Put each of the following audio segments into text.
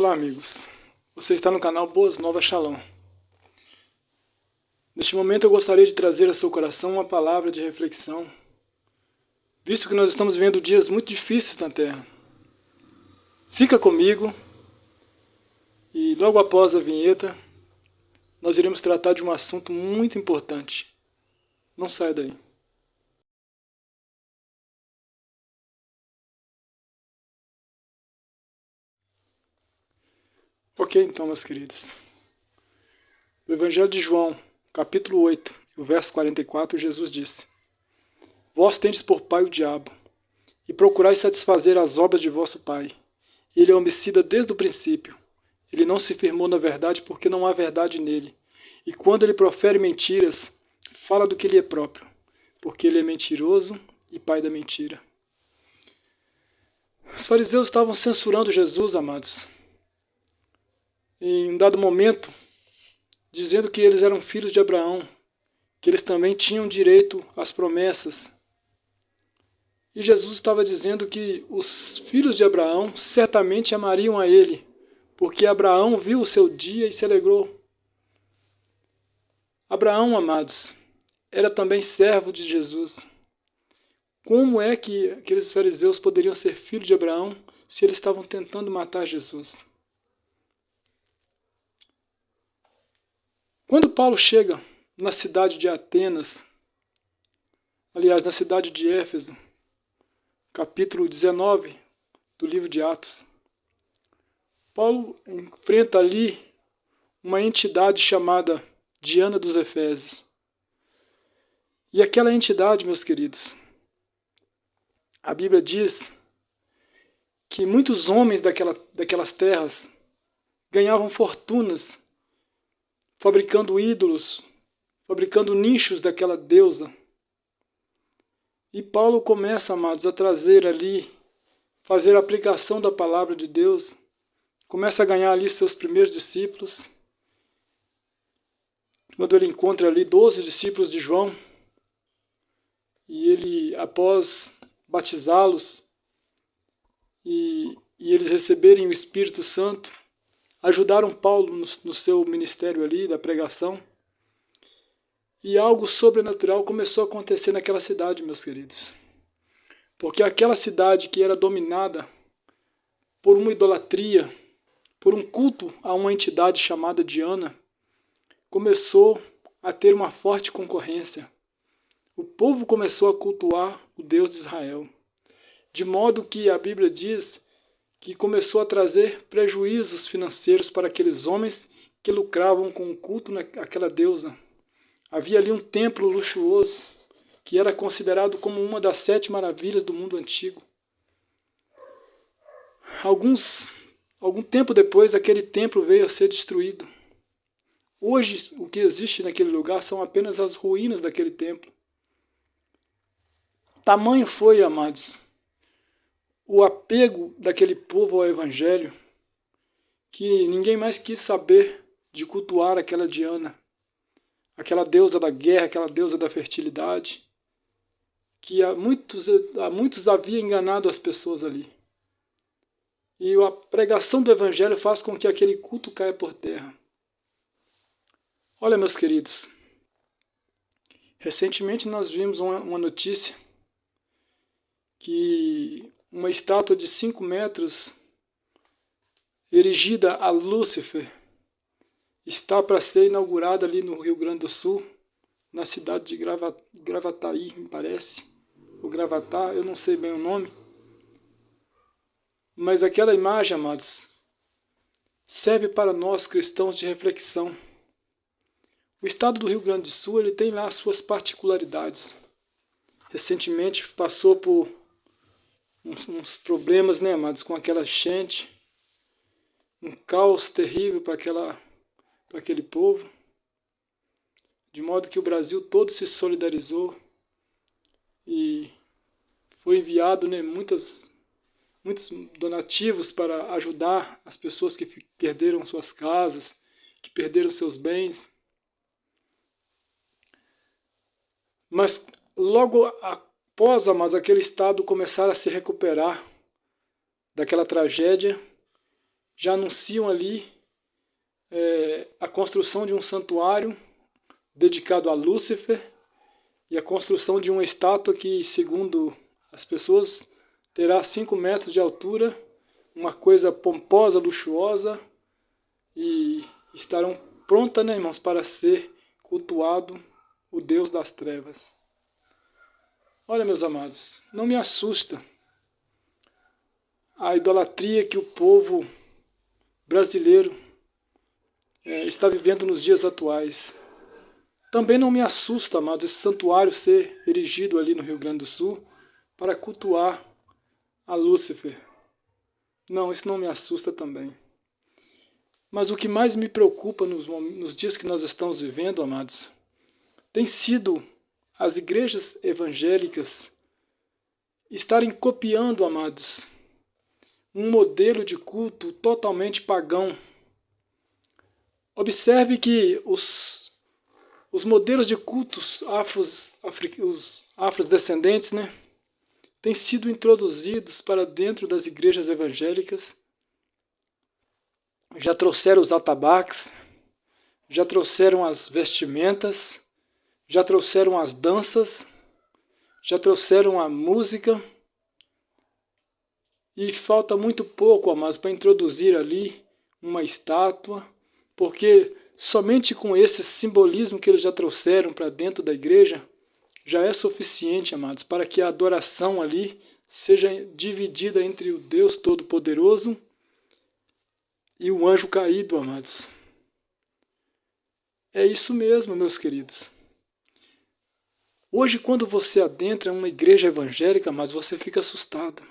Olá, amigos. Você está no canal Boas Novas Shalom. Neste momento eu gostaria de trazer ao seu coração uma palavra de reflexão, visto que nós estamos vivendo dias muito difíceis na Terra. Fica comigo e logo após a vinheta nós iremos tratar de um assunto muito importante. Não saia daí. Ok, então, meus queridos. O Evangelho de João, capítulo 8, o verso 44, Jesus disse: Vós tendes por pai o diabo, e procurais satisfazer as obras de vosso pai. Ele é homicida desde o princípio. Ele não se firmou na verdade porque não há verdade nele. E quando ele profere mentiras, fala do que lhe é próprio, porque ele é mentiroso e pai da mentira. Os fariseus estavam censurando Jesus, amados, em um dado momento, dizendo que eles eram filhos de Abraão, que eles também tinham direito às promessas. E Jesus estava dizendo que os filhos de Abraão certamente amariam a ele, porque Abraão viu o seu dia e se alegrou. Abraão, amados, era também servo de Jesus. Como é que aqueles fariseus poderiam ser filhos de Abraão se eles estavam tentando matar Jesus? Quando Paulo chega na cidade de Atenas, aliás, na cidade de Éfeso, capítulo 19 do livro de Atos, Paulo enfrenta ali uma entidade chamada Diana dos Efésios. E aquela entidade, meus queridos, a Bíblia diz que muitos homens daquelas terras ganhavam fortunas fabricando ídolos, fabricando nichos daquela deusa. E Paulo começa, amados, a trazer ali, fazer a aplicação da palavra de Deus, começa a ganhar ali seus primeiros discípulos. Quando ele encontra ali 12 discípulos de João, e ele, após batizá-los e eles receberem o Espírito Santo, ajudaram Paulo no seu ministério ali, da pregação, e algo sobrenatural começou a acontecer naquela cidade, meus queridos. Porque aquela cidade que era dominada por uma idolatria, por um culto a uma entidade chamada Diana, começou a ter uma forte concorrência. O povo começou a cultuar o Deus de Israel, de modo que a Bíblia diz que começou a trazer prejuízos financeiros para aqueles homens que lucravam com o culto àquela deusa. Havia ali um templo luxuoso, que era considerado como uma das 7 maravilhas do mundo antigo. Algum tempo depois, aquele templo veio a ser destruído. Hoje, o que existe naquele lugar são apenas as ruínas daquele templo. Tamanho foi, amados, o apego daquele povo ao Evangelho, que ninguém mais quis saber de cultuar aquela Diana, aquela deusa da guerra, aquela deusa da fertilidade, que há muitos havia enganado as pessoas ali. E a pregação do Evangelho faz com que aquele culto caia por terra. Olha, meus queridos, recentemente nós vimos uma notícia que uma estátua de 5 metros, erigida a Lúcifer, está para ser inaugurada ali no Rio Grande do Sul, na cidade de Gravataí, me parece, ou Gravatá, eu não sei bem o nome. Mas aquela imagem, amados, serve para nós cristãos de reflexão. O estado do Rio Grande do Sul ele tem lá as suas particularidades. Recentemente passou por uns problemas, né, amados, com aquela enchente, um caos terrível para aquele povo, de modo que o Brasil todo se solidarizou e foi enviado, né, muitos donativos para ajudar as pessoas que perderam suas casas, que perderam seus bens. Mas logo após, amados, aquele estado começar a se recuperar daquela tragédia, já anunciam ali a construção de um santuário dedicado a Lúcifer e a construção de uma estátua que, segundo as pessoas, terá 5 metros de altura, uma coisa pomposa, luxuosa, e estarão prontas, né, irmãos, para ser cultuado o Deus das trevas. Olha, meus amados, não me assusta a idolatria que o povo brasileiro está vivendo nos dias atuais. Também não me assusta, amados, esse santuário ser erigido ali no Rio Grande do Sul para cultuar a Lúcifer. Não, isso não me assusta também. Mas o que mais me preocupa nos dias que nós estamos vivendo, amados, tem sido as igrejas evangélicas estarem copiando, amados, um modelo de culto totalmente pagão. Observe que os modelos de cultos os afrodescendentes, né, têm sido introduzidos para dentro das igrejas evangélicas. Já trouxeram os atabaques, já trouxeram as vestimentas, já trouxeram as danças, já trouxeram a música, e falta muito pouco, amados, para introduzir ali uma estátua, porque somente com esse simbolismo que eles já trouxeram para dentro da igreja, já é suficiente, amados, para que a adoração ali seja dividida entre o Deus Todo-Poderoso e o anjo caído, amados. É isso mesmo, meus queridos. Hoje, quando você adentra uma igreja evangélica, mas você fica assustado.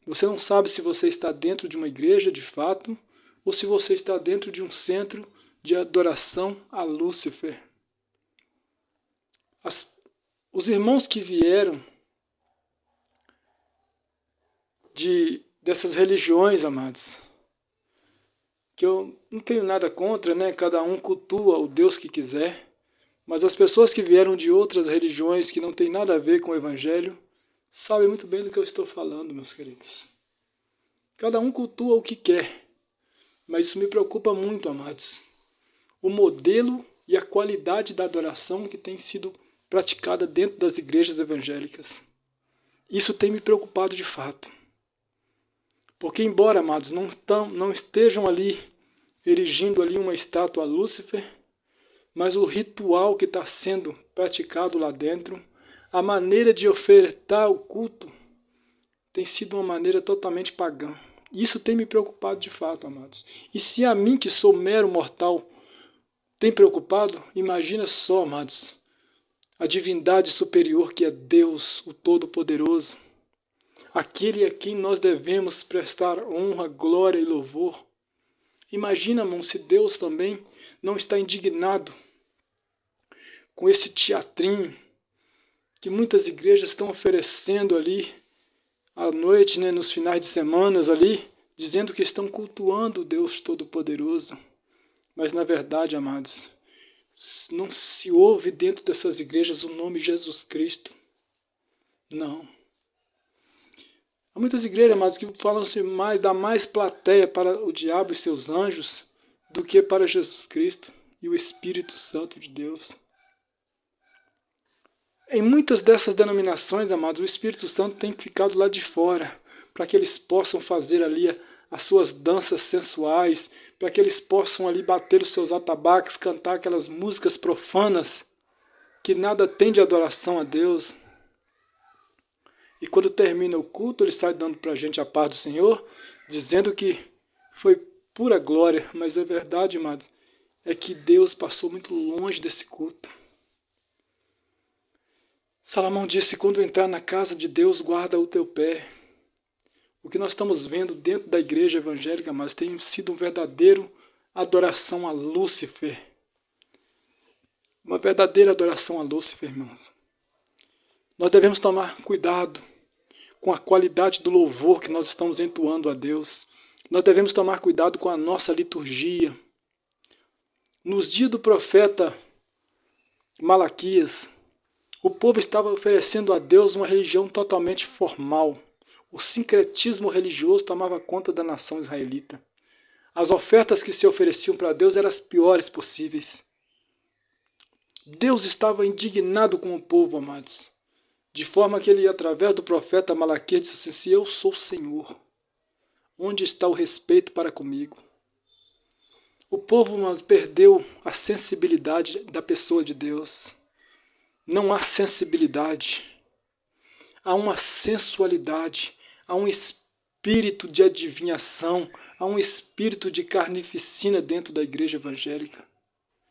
Você não sabe se você está dentro de uma igreja de fato ou se você está dentro de um centro de adoração a Lúcifer. Os irmãos que vieram dessas religiões, amados, que eu não tenho nada contra, né? Cada um cultua o Deus que quiser, mas as pessoas que vieram de outras religiões que não tem nada a ver com o Evangelho, sabem muito bem do que eu estou falando, meus queridos. Cada um cultua o que quer, mas isso me preocupa muito, amados. O modelo e a qualidade da adoração que tem sido praticada dentro das igrejas evangélicas. Isso tem me preocupado de fato. Porque embora, amados, não estejam ali erigindo ali uma estátua a Lúcifer, mas o ritual que está sendo praticado lá dentro, a maneira de ofertar o culto, tem sido uma maneira totalmente pagã. Isso tem me preocupado de fato, amados. E se a mim, que sou mero mortal, tem preocupado, imagina só, amados, a divindade superior que é Deus, o Todo-Poderoso, aquele a quem nós devemos prestar honra, glória e louvor. Imagina, irmão, se Deus também não está indignado com esse teatrinho que muitas igrejas estão oferecendo ali à noite, né, nos finais de semanas ali, dizendo que estão cultuando o Deus Todo-Poderoso. Mas na verdade, amados, não se ouve dentro dessas igrejas o nome Jesus Cristo. Não. Há muitas igrejas, amados, que falam-se mais, dá mais plateia para o diabo e seus anjos do que para Jesus Cristo e o Espírito Santo de Deus. Em muitas dessas denominações, amados, o Espírito Santo tem ficado lá de fora, para que eles possam fazer ali as suas danças sensuais, para que eles possam ali bater os seus atabaques, cantar aquelas músicas profanas, que nada tem de adoração a Deus. E quando termina o culto, ele sai dando para a gente a paz do Senhor, dizendo que foi pura glória, mas a verdade, amados, é que Deus passou muito longe desse culto. Salomão disse, quando entrar na casa de Deus, guarda o teu pé. O que nós estamos vendo dentro da igreja evangélica, mas tem sido um verdadeiro adoração a Lúcifer. Uma verdadeira adoração a Lúcifer, irmãos. Nós devemos tomar cuidado com a qualidade do louvor que nós estamos entoando a Deus. Nós devemos tomar cuidado com a nossa liturgia. Nos dias do profeta Malaquias, o povo estava oferecendo a Deus uma religião totalmente formal. O sincretismo religioso tomava conta da nação israelita. As ofertas que se ofereciam para Deus eram as piores possíveis. Deus estava indignado com o povo, amados, de forma que ele, através do profeta Malaquias, disse assim: eu sou o Senhor, onde está o respeito para comigo? O povo perdeu a sensibilidade da pessoa de Deus. Não há sensibilidade, há uma sensualidade, há um espírito de adivinhação, há um espírito de carnificina dentro da igreja evangélica.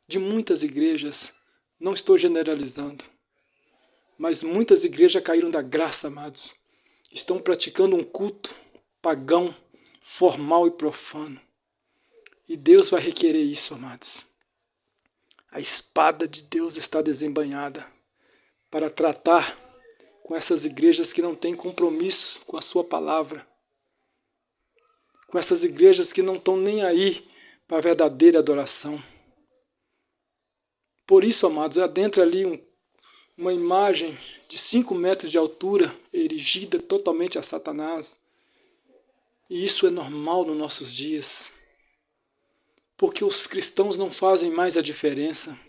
De muitas igrejas, não estou generalizando, mas muitas igrejas caíram da graça, amados. Estão praticando um culto pagão, formal e profano. E Deus vai requerer isso, amados. A espada de Deus está desembainhada para tratar com essas igrejas que não têm compromisso com a sua palavra, com essas igrejas que não estão nem aí para a verdadeira adoração. Por isso, amados, adentra ali uma imagem de 5 metros de altura, erigida totalmente a Satanás. E isso é normal nos nossos dias, porque os cristãos não fazem mais a diferença.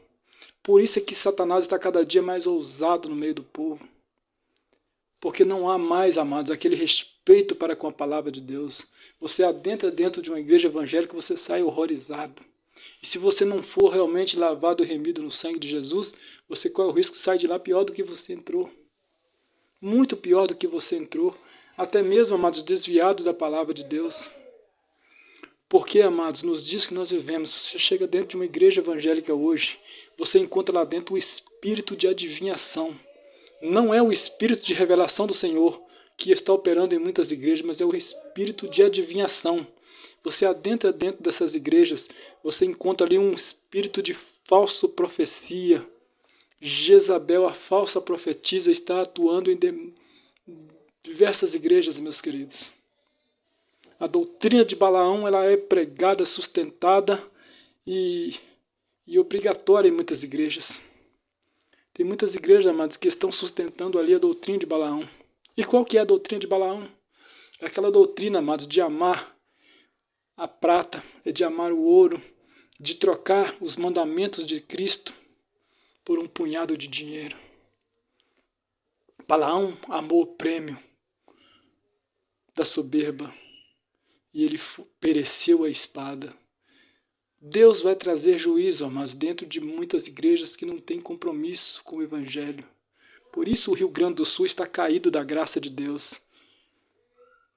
Por isso é que Satanás está cada dia mais ousado no meio do povo. Porque não há mais, amados, aquele respeito para com a palavra de Deus. Você adentra dentro de uma igreja evangélica, você sai horrorizado. E se você não for realmente lavado e remido no sangue de Jesus, você corre o risco de sair de lá pior do que você entrou. Muito pior do que você entrou. Até mesmo, amados, desviado da palavra de Deus. Porque, amados, nos dias que nós vivemos, você chega dentro de uma igreja evangélica hoje, você encontra lá dentro o espírito de adivinhação. Não é o espírito de revelação do Senhor que está operando em muitas igrejas, mas é o espírito de adivinhação. Você adentra dentro dessas igrejas, você encontra ali um espírito de falsa profecia. Jezabel, a falsa profetisa, está atuando em diversas igrejas, meus queridos. A doutrina de Balaão ela é pregada, sustentada e obrigatória em muitas igrejas. Tem muitas igrejas, amados, que estão sustentando ali a doutrina de Balaão. E qual que é a doutrina de Balaão? É aquela doutrina, amados, de amar a prata, é de amar o ouro, de trocar os mandamentos de Cristo por um punhado de dinheiro. Balaão amou o prêmio da soberba e ele pereceu a espada. Deus vai trazer juízo, mas dentro de muitas igrejas que não têm compromisso com o Evangelho. Por isso o Rio Grande do Sul está caído da graça de Deus.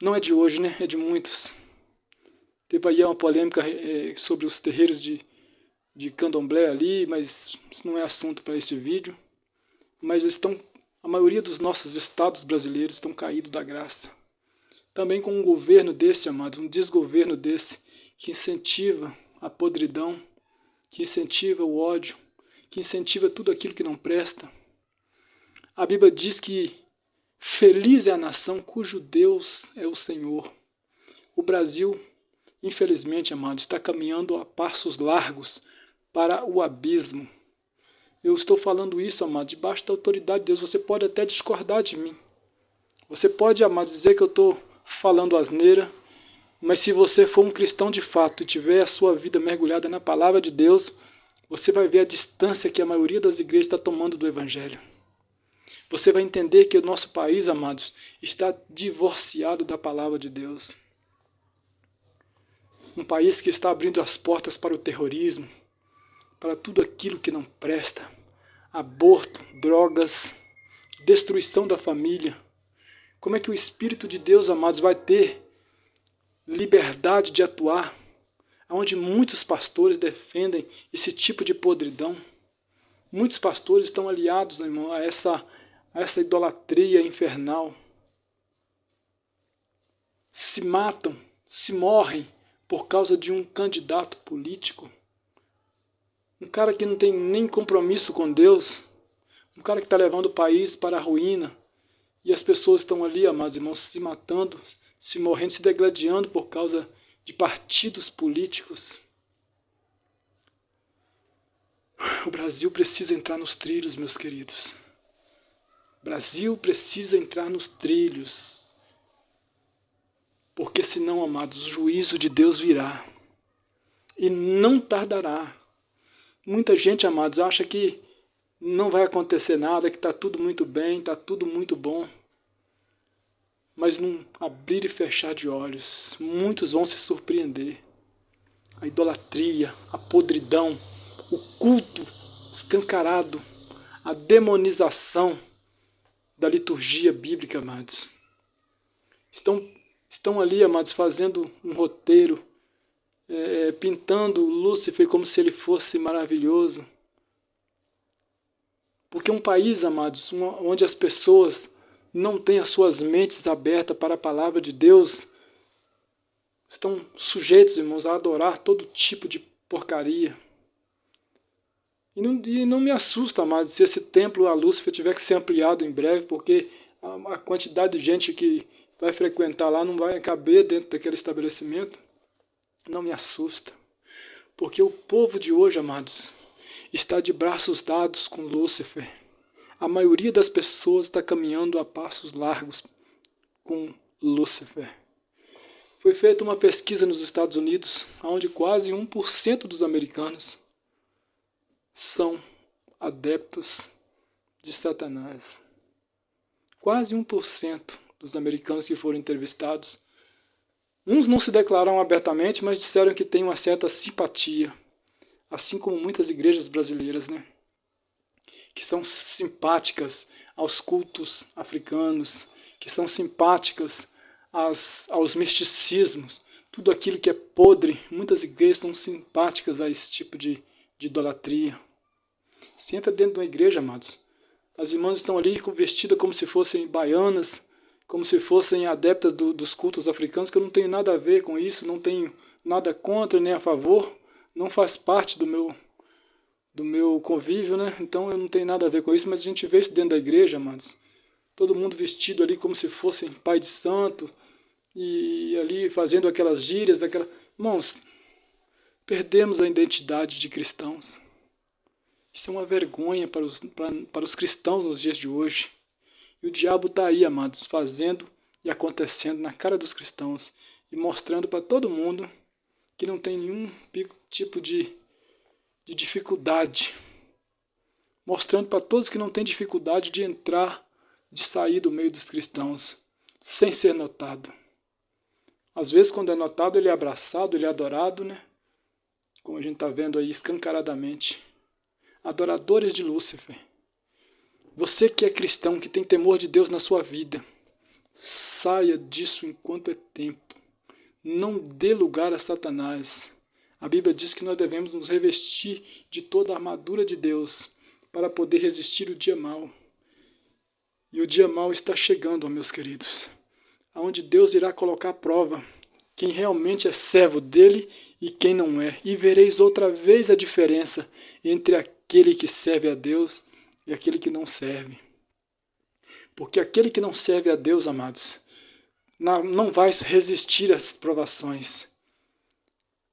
Não é de hoje, né? É de muitos. Teve aí uma polêmica sobre os terreiros de candomblé ali, mas isso não é assunto para esse vídeo. Mas a maioria dos nossos estados brasileiros estão caídos da graça. Também com um governo desse, amado, um desgoverno desse, que incentiva a podridão, que incentiva o ódio, que incentiva tudo aquilo que não presta. A Bíblia diz que feliz é a nação cujo Deus é o Senhor. O Brasil, infelizmente, amado, está caminhando a passos largos para o abismo. Eu estou falando isso, amado, debaixo da autoridade de Deus. Você pode até discordar de mim. Você pode, amado, dizer que eu estou falando asneira, mas se você for um cristão de fato e tiver a sua vida mergulhada na palavra de Deus, você vai ver a distância que a maioria das igrejas está tomando do Evangelho. Você vai entender que o nosso país, amados, está divorciado da palavra de Deus. Um país que está abrindo as portas para o terrorismo, para tudo aquilo que não presta. Aborto, drogas, destruição da família. Como é que o Espírito de Deus, amados, vai ter liberdade de atuar, onde muitos pastores defendem esse tipo de podridão? Muitos pastores estão aliados, irmão, a essa idolatria infernal. Se matam, se morrem por causa de um candidato político. Um cara que não tem nem compromisso com Deus. Um cara que está levando o país para a ruína. E as pessoas estão ali, amados irmãos, se matando, se morrendo, se degladiando por causa de partidos políticos. O Brasil precisa entrar nos trilhos, meus queridos. O Brasil precisa entrar nos trilhos. Porque senão, amados, o juízo de Deus virá. e não tardará. Muita gente, amados, acha que não vai acontecer nada, que está tudo muito bem, está tudo muito bom. Mas num abrir e fechar de olhos, muitos vão se surpreender. A idolatria, a podridão, o culto escancarado, a demonização da liturgia bíblica, amados. Estão ali, amados, fazendo um roteiro, pintando Lúcifer como se ele fosse maravilhoso. Porque um país, amados, onde as pessoas não têm as suas mentes abertas para a palavra de Deus, estão sujeitos, irmãos, a adorar todo tipo de porcaria. E não me assusta, amados, se esse templo a Lúcifer tiver que ser ampliado em breve, porque a quantidade de gente que vai frequentar lá não vai caber dentro daquele estabelecimento. Não me assusta. Porque o povo de hoje, amados, está de braços dados com Lúcifer. A maioria das pessoas está caminhando a passos largos com Lúcifer. Foi feita uma pesquisa nos Estados Unidos, onde quase 1% dos americanos são adeptos de Satanás. Quase 1% dos americanos que foram entrevistados. Uns não se declararam abertamente, mas disseram que têm uma certa simpatia, assim como muitas igrejas brasileiras, né? Que são simpáticas aos cultos africanos, que são simpáticas aos misticismos, tudo aquilo que é podre. Muitas igrejas são simpáticas a esse tipo de idolatria. Se entra dentro de uma igreja, amados, as irmãs estão ali vestidas como se fossem baianas, como se fossem adeptas dos cultos africanos, que eu não tenho nada a ver com isso, não tenho nada contra nem a favor, não faz parte do meu convívio, né? Então eu não tenho nada a ver com isso, mas a gente vê isso dentro da igreja, amados. Todo mundo vestido ali como se fossem pai de santo, e ali fazendo aquelas gírias, Irmãos, perdemos a identidade de cristãos. Isso é uma vergonha para os cristãos nos dias de hoje. E o diabo está aí, amados, fazendo e acontecendo na cara dos cristãos e mostrando para todo mundo que não tem nenhum tipo de dificuldade. Mostrando para todos que não tem dificuldade de entrar, de sair do meio dos cristãos, sem ser notado. Às vezes, quando é notado, ele é abraçado, ele é adorado, né? Como a gente está vendo aí escancaradamente. Adoradores de Lúcifer. Você que é cristão, que tem temor de Deus na sua vida, saia disso enquanto é tempo. Não dê lugar a Satanás. A Bíblia diz que nós devemos nos revestir de toda a armadura de Deus para poder resistir o dia mau. E o dia mau está chegando, meus queridos, onde Deus irá colocar à prova quem realmente é servo dele e quem não é. E vereis outra vez a diferença entre aquele que serve a Deus e aquele que não serve. Porque aquele que não serve a Deus, amados, não vai resistir às provações.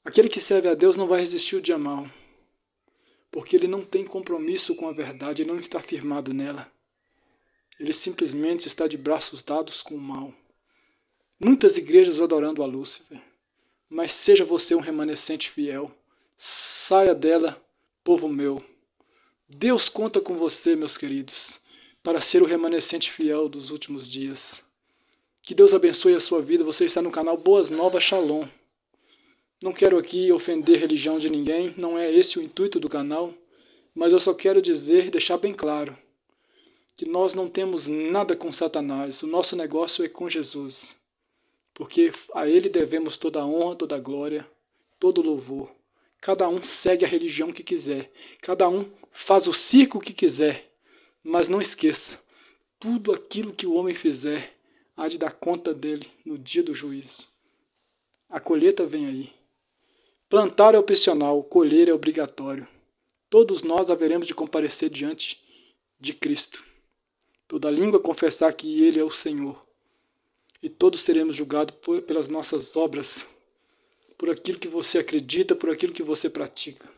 Aquele que serve a Deus não vai resistir o dia mau. Porque ele não tem compromisso com a verdade, ele não está firmado nela. Ele simplesmente está de braços dados com o mal. Muitas igrejas adorando a Lúcifer. Mas seja você um remanescente fiel. Saia dela, povo meu. Deus conta com você, meus queridos, para ser o remanescente fiel dos últimos dias. Que Deus abençoe a sua vida. Você está no canal Boas Novas Shalom. Não quero aqui ofender a religião de ninguém, não é esse o intuito do canal, mas eu só quero dizer, deixar bem claro, que nós não temos nada com Satanás, o nosso negócio é com Jesus, porque a Ele devemos toda a honra, toda a glória, todo o louvor. Cada um segue a religião que quiser, cada um faz o circo que quiser, mas não esqueça, tudo aquilo que o homem fizer há de dar conta dele no dia do juízo. A colheita vem aí. Plantar é opcional, colher é obrigatório. Todos nós haveremos de comparecer diante de Cristo. Toda língua confessar que Ele é o Senhor. E todos seremos julgados pelas nossas obras, por aquilo que você acredita, por aquilo que você pratica.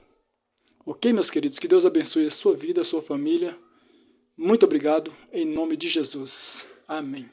Ok, meus queridos? Que Deus abençoe a sua vida, a sua família. Muito obrigado, em nome de Jesus. Amém.